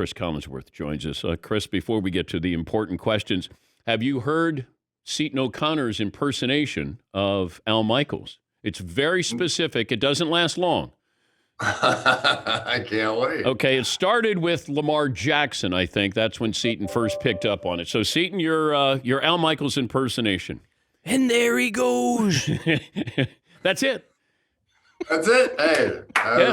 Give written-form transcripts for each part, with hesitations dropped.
Cris Collinsworth joins us. Cris, before we get to the important questions, have you heard Seton O'Connor's impersonation of Al Michaels? It's very specific. It doesn't last long. I can't wait. Okay, it started with Lamar Jackson, I think. That's when Seton first picked up on it. So, Seton, your Al Michaels impersonation. And there he goes. That's it. That's it. Hey,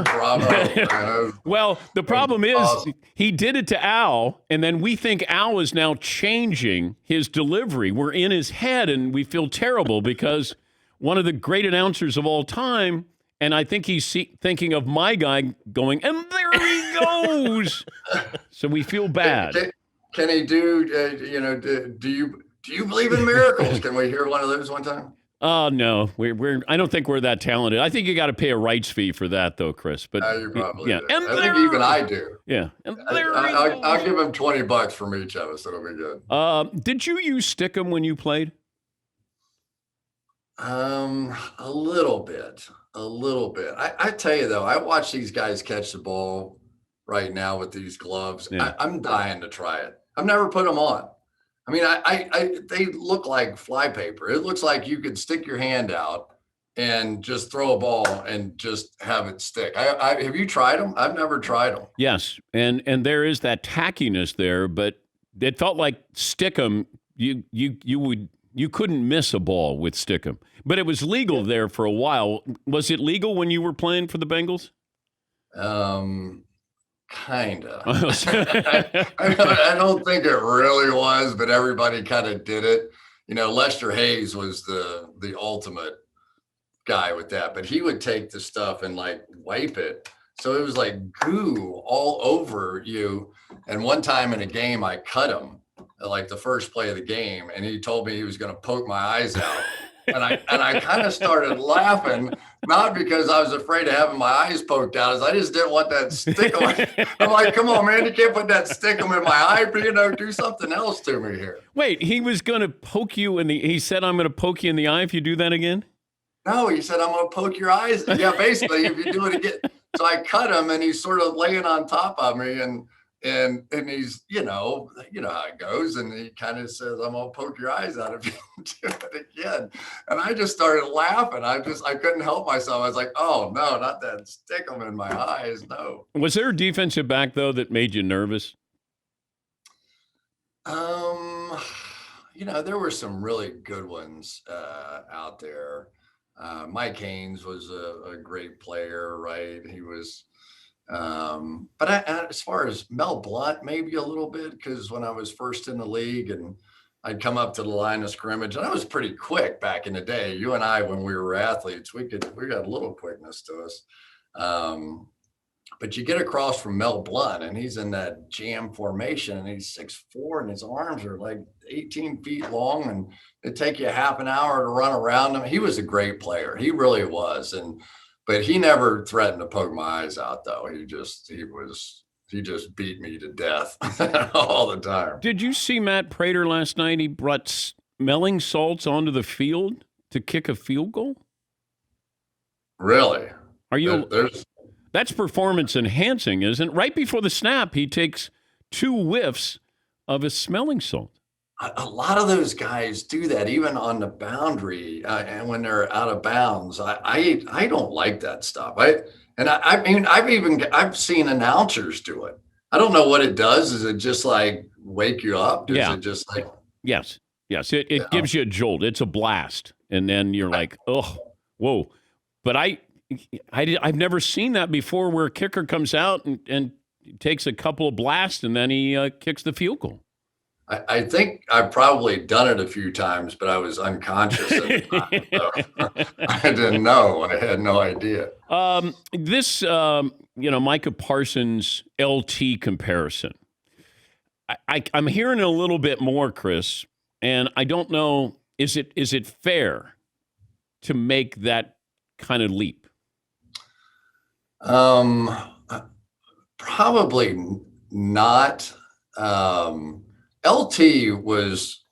bravo. Well, the problem is he did it to Al, and then we think Al is now changing his delivery. We're in his head, and we feel terrible because one of the great announcers of all time, and I think he's thinking of my guy going, and there he goes. So we feel bad. Can he do, do you believe in miracles? Can we hear one of those one time? Oh, no, I don't think we're that talented. I think you got to pay a rights fee for that, though, Cris. But you probably yeah, do. I think even I do. Yeah, and I'll give him $20 from each of us. It'll be good. Did you use Stickum when you played? A little bit. I tell you though, I watch these guys catch the ball right now with these gloves. Yeah. I'm dying to try it. I've never put them on. I mean, they look like flypaper. It looks like you could stick your hand out and just throw a ball and just have it stick. Have you tried them? I've never tried them. Yes, and there is that tackiness there, but it felt like Stickum. You couldn't miss a ball with Stickum, but it was legal there for a while. Was it legal when you were playing for the Bengals? Kinda. I don't think it really was, but everybody kind of did it. Lester Hayes was the ultimate guy with that, but he would take the stuff and like wipe it. So it was like goo all over you. And one time in a game, I cut him like the first play of the game, and he told me he was going to poke my eyes out. And I kind of started laughing, not because I was afraid of having my eyes poked out, as I just didn't want that stickum. I'm like, come on, man, you can't put that stickum in my eye, but do something else to me here. Wait, he was going to poke you he said, I'm going to poke you in the eye if you do that again? No, he said, I'm going to poke your eyes. Yeah, basically, if you do it again. So I cut him, and he's sort of laying on top of me, and he's, you know how it goes. And he kind of says, I'm going to poke your eyes out if you do it again. And I just started laughing. I couldn't help myself. I was like, oh no, not that stick them in my eyes. No. Was there a defensive back though that made you nervous? There were some really good ones out there. Mike Haynes was a great player, right? He was, but as far as Mel Blount, maybe a little bit, because when I was first in the league and I'd come up to the line of scrimmage, and I was pretty quick back in the day. You and I, when we were athletes, we got a little quickness to us. But you get across from Mel Blount, and he's in that jam formation, and he's 6'4", and his arms are like 18 feet long, and it'd take you half an hour to run around him. He was a great player. He really was. But he never threatened to poke my eyes out, though. He just beat me to death all the time. Did you see Matt Prater last night? He brought smelling salts onto the field to kick a field goal? Really? Are you? That's performance enhancing, isn't it? Right before the snap, he takes 2 whiffs of a smelling salt. A lot of those guys do that, even on the boundary, and when they're out of bounds. I don't like that stuff. I've seen announcers do it. I don't know what it does. Is it just like wake you up? Is it just like? Yes. It gives you a jolt. It's a blast, and then you're like, oh, whoa. But I've never seen that before, where a kicker comes out and takes a couple of blasts, and then he kicks the field goal. I think I've probably done it a few times, but I was unconscious at the time. So I didn't know. I had no idea. This, Micah Parsons LT comparison. I'm hearing a little bit more, Cris, and I don't know. Is it fair to make that kind of leap? Probably not. LT was,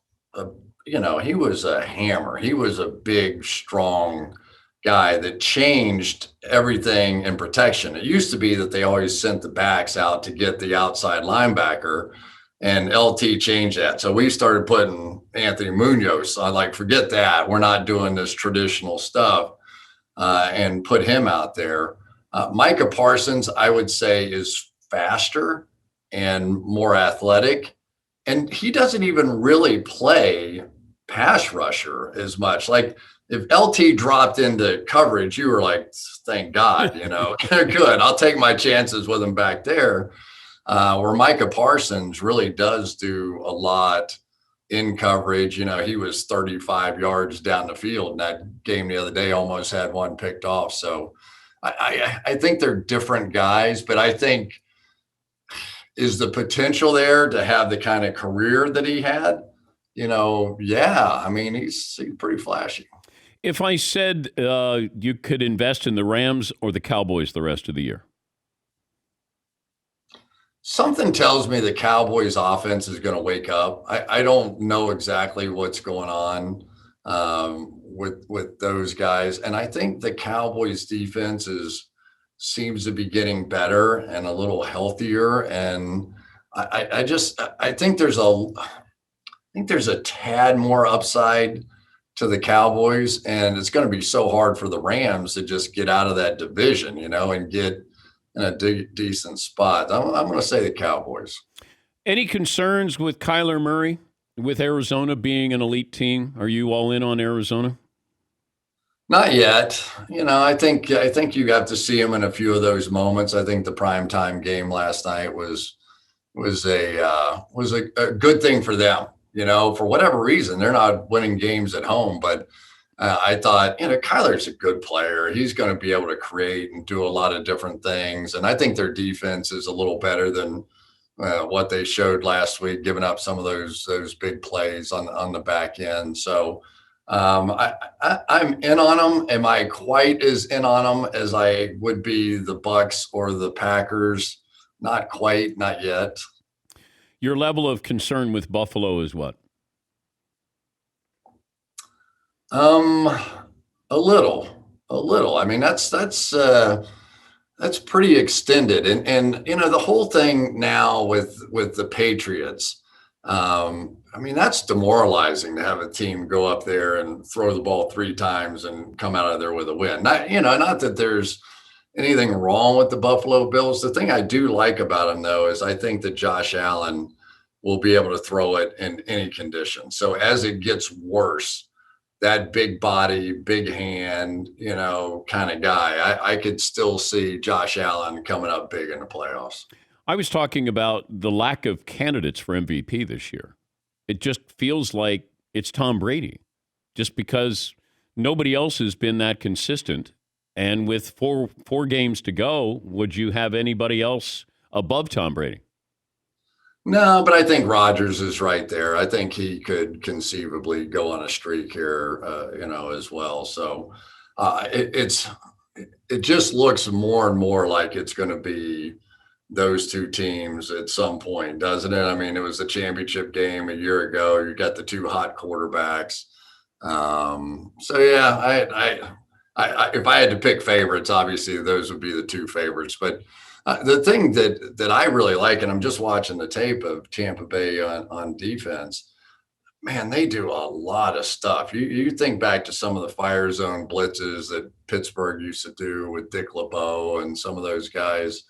he was a hammer. He was a big, strong guy that changed everything in protection. It used to be that they always sent the backs out to get the outside linebacker, and LT changed that. So we started putting Anthony Munoz. I like, forget that. We're not doing this traditional stuff, and put him out there. Micah Parsons, I would say, is faster and more athletic. And he doesn't even really play pass rusher as much. Like, if LT dropped into coverage, you were like, thank God, good. I'll take my chances with him back there. Where Micah Parsons really does do a lot in coverage. He was 35 yards down the field in that game the other day, almost had one picked off. So I think they're different guys, but I think, is the potential there to have the kind of career that he had? Yeah. I mean, he's pretty flashy. If I said you could invest in the Rams or the Cowboys the rest of the year? Something tells me the Cowboys offense is going to wake up. I don't know exactly what's going on with those guys. And I think the Cowboys defense seems to be getting better and a little healthier. And I think there's a tad more upside to the Cowboys, and it's going to be so hard for the Rams to just get out of that division, and get in a decent spot. I'm going to say the Cowboys. Any concerns with Kyler Murray, with Arizona being an elite team? Are you all in on Arizona? Not yet. I think you got to see him in a few of those moments. I think the primetime game last night was a good thing for them. For whatever reason, they're not winning games at home, but I thought, Kyler's a good player. He's going to be able to create and do a lot of different things. And I think their defense is a little better than what they showed last week, giving up some of those big plays on the back end. So I'm in on them. Am I quite as in on them as I would be the Bucs or the Packers? Not quite, not yet. Your level of concern with Buffalo is what? A little. I mean, that's pretty extended. And the whole thing now with the Patriots, I mean, that's demoralizing to have a team go up there and throw the ball 3 times and come out of there with a win. Not that there's anything wrong with the Buffalo Bills. The thing I do like about them, though, is I think that Josh Allen will be able to throw it in any condition. So as it gets worse, that big body, big hand, kind of guy, I could still see Josh Allen coming up big in the playoffs. I was talking about the lack of candidates for MVP this year. It just feels like it's Tom Brady, just because nobody else has been that consistent. And with four games to go, would you have anybody else above Tom Brady? No, but I think Rodgers is right there. I think he could conceivably go on a streak here, as well. So it just looks more and more like it's going to be those two teams at some point, doesn't it? I mean, it was the championship game a year ago. You got the 2 hot quarterbacks. So yeah, I if I had to pick favorites, obviously those would be the 2 favorites. But the thing that I really like, and I'm just watching the tape of Tampa Bay on defense, man, they do a lot of stuff. You think back to some of the fire zone blitzes that Pittsburgh used to do with Dick LeBeau and some of those guys.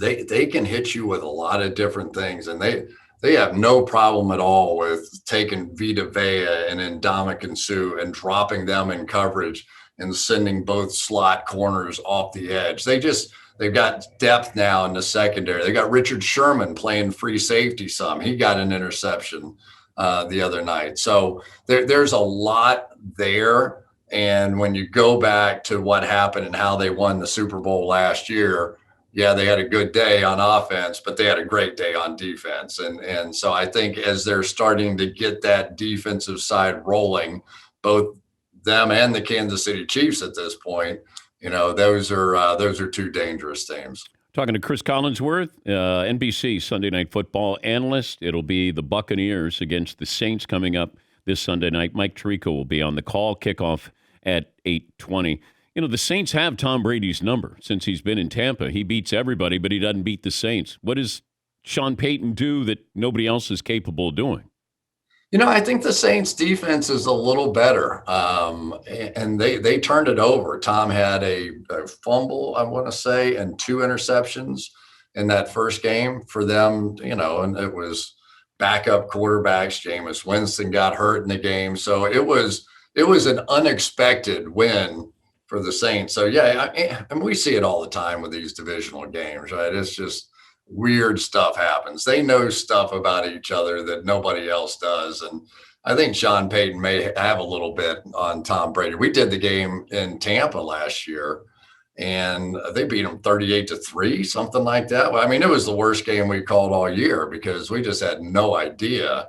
They can hit you with a lot of different things, and they have no problem at all with taking Vita Vea and Ndamukong Suh and dropping them in coverage and sending both slot corners off the edge. They've got depth now in the secondary. They got Richard Sherman playing free safety some. He got an interception the other night. So there's a lot there. And when you go back to what happened and how they won the Super Bowl last year, yeah, they had a good day on offense, but they had a great day on defense. And so I think as they're starting to get that defensive side rolling, both them and the Kansas City Chiefs at this point, those are 2 dangerous teams. Talking to Cris Collinsworth, NBC Sunday Night Football analyst. It'll be the Buccaneers against the Saints coming up this Sunday night. Mike Tirico will be on the call. Kickoff at 8:20. The Saints have Tom Brady's number since he's been in Tampa. He beats everybody, but he doesn't beat the Saints. What does Sean Payton do that nobody else is capable of doing? I think the Saints defense is a little better. And they turned it over. Tom had a fumble, I want to say, and 2 interceptions in that first game for them, and it was backup quarterbacks. Jameis Winston got hurt in the game. So it was an unexpected win for the Saints. So yeah, and we see it all the time with these divisional games, right? It's just weird stuff happens. They know stuff about each other that nobody else does. And I think Sean Payton may have a little bit on Tom Brady. We did the game in Tampa last year and they beat him 38-3, something like that. I mean, it was the worst game we called all year because we just had no idea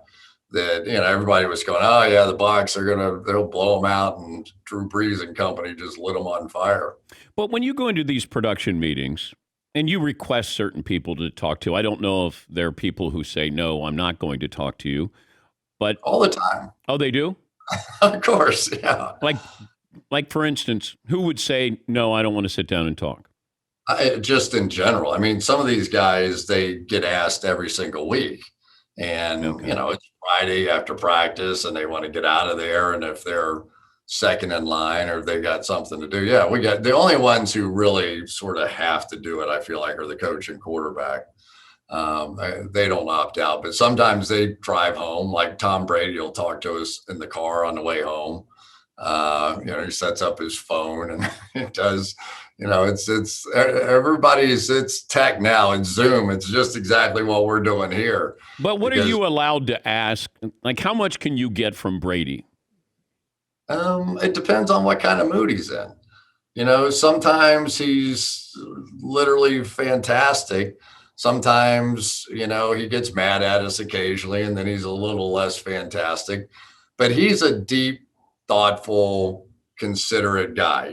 that, everybody was going, oh yeah, the Bucs they'll blow them out, and Drew Brees and company just lit them on fire. But when you go into these production meetings and you request certain people to talk to, I don't know if there are people who say, no, I'm not going to talk to you, but all the time. Oh, they do? Of course. Yeah. Like for instance, who would say, no, I don't want to sit down and talk? Just in general. I mean, some of these guys, they get asked every single week. And, it's Friday after practice and they want to get out of there. And if they're second in line or they got something to do, yeah, we got the only ones who really sort of have to do it, I feel like, are the coach and quarterback. They don't opt out, but sometimes they drive home. Like Tom Brady will talk to us in the car on the way home. He sets up his phone and it does, it's everybody's, it's tech now and Zoom. It's just exactly what we're doing here. But what are you allowed to ask? Like, how much can you get from Brady? It depends on what kind of mood he's in. Sometimes he's literally fantastic. Sometimes, he gets mad at us occasionally and then he's a little less fantastic, but he's a deep, thoughtful, considerate guy.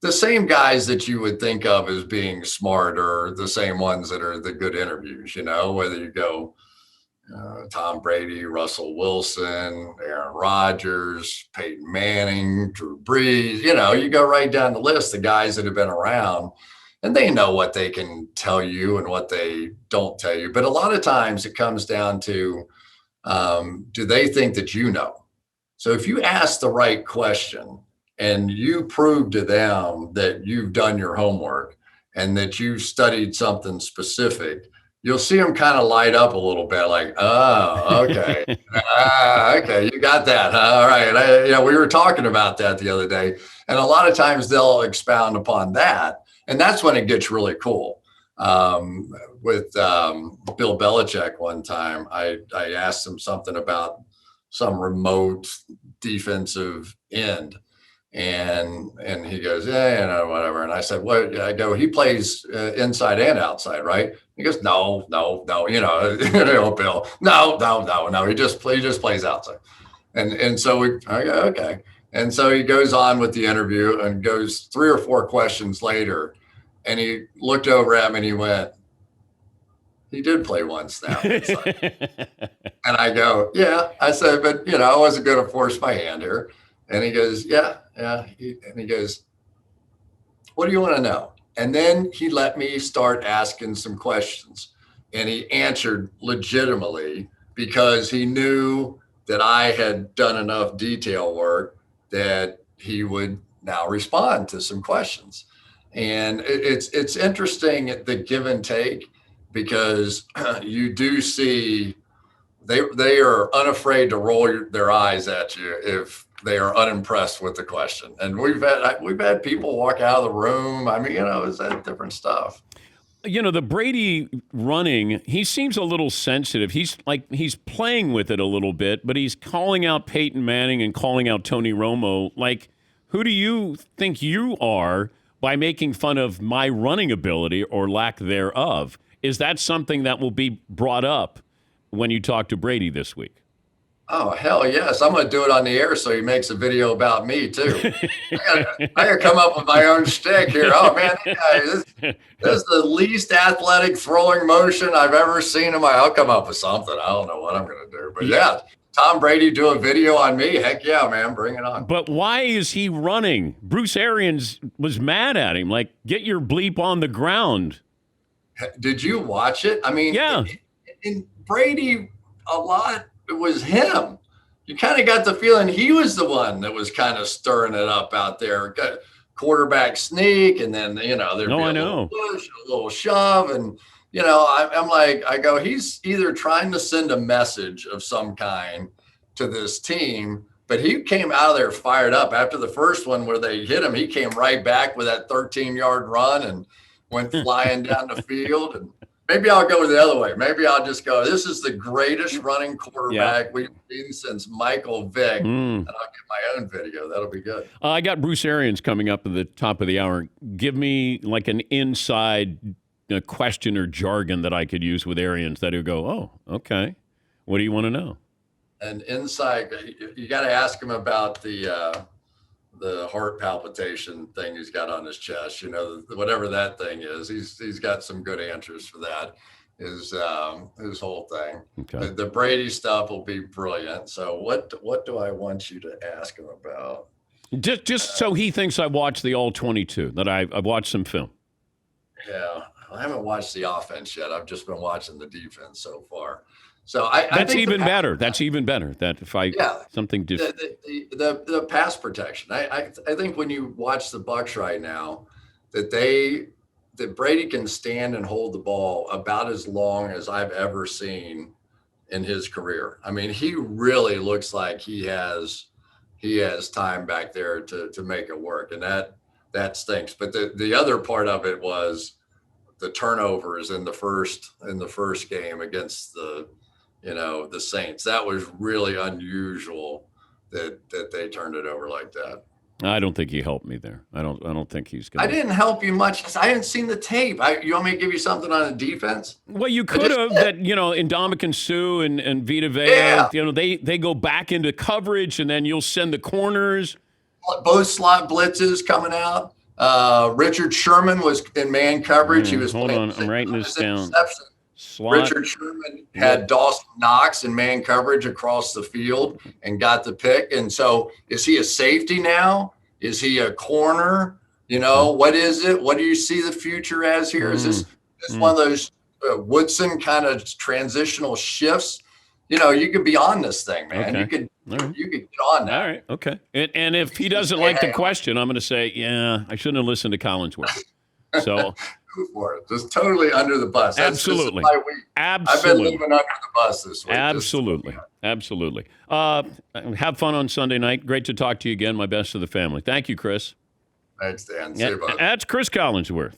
The same guys that you would think of as being smart are the same ones that are the good interviews, whether you go Tom Brady, Russell Wilson, Aaron Rodgers, Peyton Manning, Drew Brees, you go right down the list, the guys that have been around and they know what they can tell you and what they don't tell you. But a lot of times it comes down to, do they think that you know? So if you ask the right question and you prove to them that you've done your homework and that you studied something specific, you'll see them kind of light up a little bit like, oh, okay. Okay, you got that. Huh? All right. We were talking about that the other day. And a lot of times they'll expound upon that. And that's when it gets really cool. With Bill Belichick one time, I asked him something about some remote defensive end. And he goes, yeah, whatever. And I said, what? I go, he plays inside and outside, right? He goes, no, Bill, no. He just plays outside. And so I go, okay. And so he goes on with the interview and goes 3 or 4 questions later. And he looked over at me and he went, he did play one snap inside. And I go, yeah. I said, but, I wasn't going to force my hand here. And he goes, yeah. And he goes, what do you want to know? And then he let me start asking some questions. And he answered legitimately because he knew that I had done enough detail work that he would now respond to some questions. And it's interesting, the give and take, because you do see they are unafraid to roll their eyes at you if they are unimpressed with the question. And we've had people walk out of the room. I mean, it's that different stuff. The Brady running, he seems a little sensitive. He's playing with it a little bit, but he's calling out Peyton Manning and calling out Tony Romo. Like, who do you think you are by making fun of my running ability or lack thereof? Is that something that will be brought up when you talk to Brady this week? Oh, hell yes. I'm going to do it on the air so he makes a video about me, too. I gotta come up with my own shtick here. Oh, man, this is the least athletic throwing motion I've ever seen in I'll come up with something. I don't know what I'm going to do. But, yeah, Tom Brady do a video on me, heck yeah, man, bring it on. But why is he running? Bruce Arians was mad at him. Like, get your bleep on the ground. Did you watch it? I mean, yeah. In Brady, a lot, it was him. You kind of got the feeling he was the one that was kind of stirring it up out there. Got quarterback sneak, and then, there'd be a little push, a little shove. And, I'm like, he's either trying to send a message of some kind to this team, but he came out of there fired up. After the first one where they hit him, he came right back with that 13-yard run and went flying down the field. And maybe I'll go the other way. Maybe I'll just go, this is the greatest running quarterback we've seen since Michael Vick. And I'll get my own video. That'll be good. I got Bruce Arians coming up at the top of the hour. Give me like an inside question or jargon that I could use with Arians that would go, oh, okay. What do you want to know? And inside, you got to ask him about the heart palpitation thing he's got on his chest. Whatever that thing is, he's got some good answers for that. His whole thing. Okay. The Brady stuff will be brilliant. So what do I want you to ask him about? Just so he thinks I watched the all 22, that I've watched some film. Yeah, I haven't watched the offense yet. I've just been watching the defense so far. So that's even better. That's even better. That if something different. The pass protection. I think when you watch the Bucs right now, that Brady can stand and hold the ball about as long as I've ever seen in his career. I mean, he really looks like he has time back there to make it work, and that stinks. But the other part of it was the turnovers in the first game against the Saints. That was really unusual that they turned it over like that. I don't think he helped me there. I don't think he's going. I didn't help you much because I hadn't seen the tape. You want me to give you something on the defense? Well, you could have that. Ndamukong Suh and Vita Vea. They go back into coverage, and then you'll send the corners. Both slot blitzes coming out. Richard Sherman was in man coverage. He was. Hold on, I'm writing this down. Slot. Richard Sherman had Dawson Knox in man coverage across the field and got the pick. And so is he a safety now? Is he a corner? What is it? What do you see the future as here? Is this one of those Woodson kind of transitional shifts? You could be on this thing, man. Okay. You could get on that. All right. Okay. And if he doesn't like the question, I'm going to say, yeah, I shouldn't have listened to Collinsworth. So for it. Just totally under the bus. Absolutely. I've been living under the bus this week. Absolutely. Have fun on Sunday night. Great to talk to you again. My best to the family. Thank you, Chris. Thanks, Dan. See you, bud. That's Cris Collinsworth.